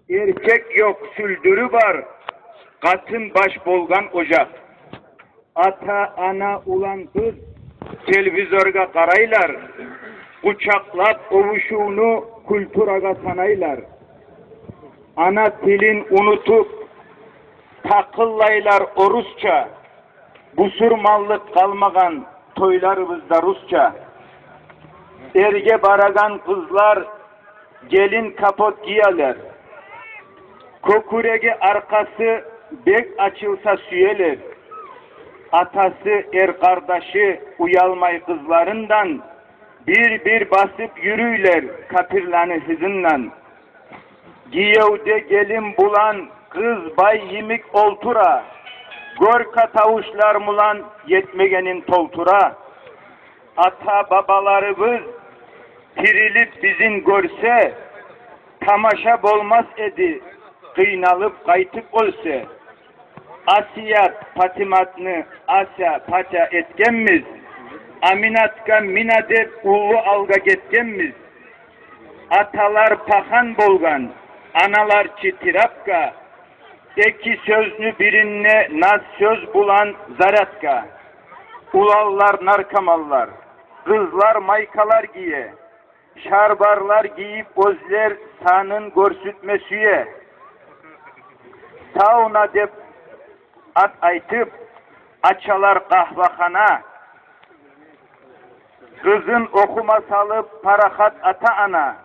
Erkek yok süldürü var, katın baş bolgan ocak. Ata, ana ulan kız, televizorga karaylar, uçaklap ovuşuğunu kulturaga sanaylar. Ana tilin unutup, takıllaylar orusça, busurmallık kalmagan toylarımızda Rusça. Erge baragan kızlar, gelin kapot giyaler. Kokuregi arkası bek açılsa süyeler. Atası kardeşi uyalmay kızlarından bir bir basıp yürüyler kapirlanı hızından. Giyevde gelin bulan kız bay yimik oltura. Gorka tavuşlar mulan yetmegenin toltura. Ata babalarımız tirilip bizin görse tamaşa bolmaz edi. Kıynalıp kaytık olsa, Asiyat Patimat'ını Asya paça etkenmiz, Aminatka minadep ulu alga getkenmiz, atalar pahan bolgan, analar çitirapka, iki sözlü birinne naz söz bulan zaratka, ulallar narkamallar, kızlar maykalar giye, şarbarlar giyip özler sanın görsütme süye, sauna dep at aytıp açalar kahvahana, kızın okuma salıp parahat ata ana,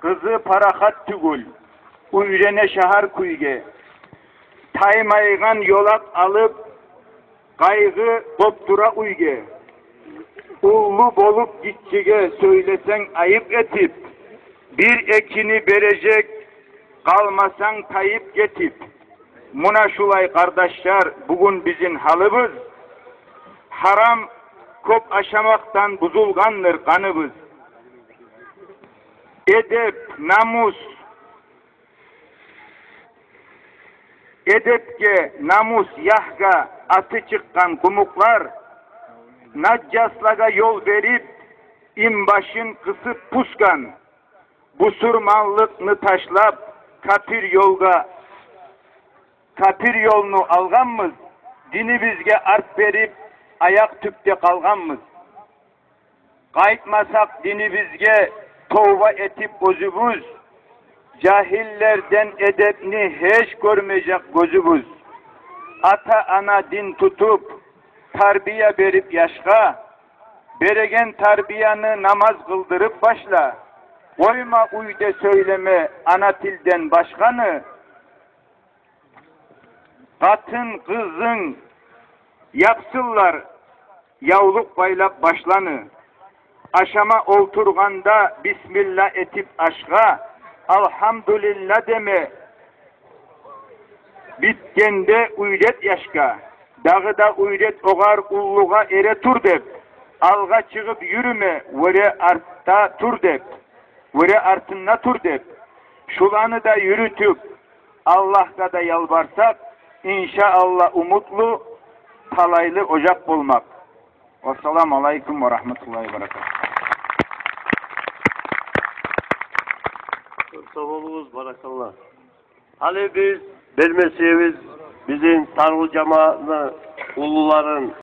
kızı parahat tügül, uyrene şahar kuyge, taymaygan yolak alıp kaygı koptura uyge, ullu bolup gitçige söylesen ayıp etip, bir ekini verecek kalmasan kayıp getip, muna şulay kardeşler bugün bizim halımız, haram kop aşamaktan buzulgandır kanımız. Edep, namus, edepke, namus, yahga atı çıkkan kumuklar, naccaslaga yol verip, imbaşın kısıp puskan, busurmanlıkını taşlap, kapir yolunu alganmız, dini bizge art verip, ayak tüpte kalganmız. Kayıtmasak dini bizge tova etip gözümüz, cahillerden edepni hiç görmeyecek gözümüz. Ata ana din tutup, tarbiye verip yaşka, beregen tarbiyanı namaz kıldırıp başla. Koyma uyde söyleme ana tilden başkanı, katın kızın yapsınlar yavluk baylap başlanı. Aşama oturganda bismillah etip aşka, alhamdülillah deme. Bitkende uyret yaşka, dağıda uyret oğar ulluğa ere tur dep. Alga çıkıp yürüme, vere artta tur dep. Vere artına tur dep. Şulanı da yürütüp Allah'a da yalvarsak, İnşallah umutlu, talaylı ocak bulmak. Vesselamu aleyküm ve rahmetullahi ve berekatuhu. Sabahımız barakallah. Hani biz, bilmesiyemiz, bizim Tanrı cemaatini, uluların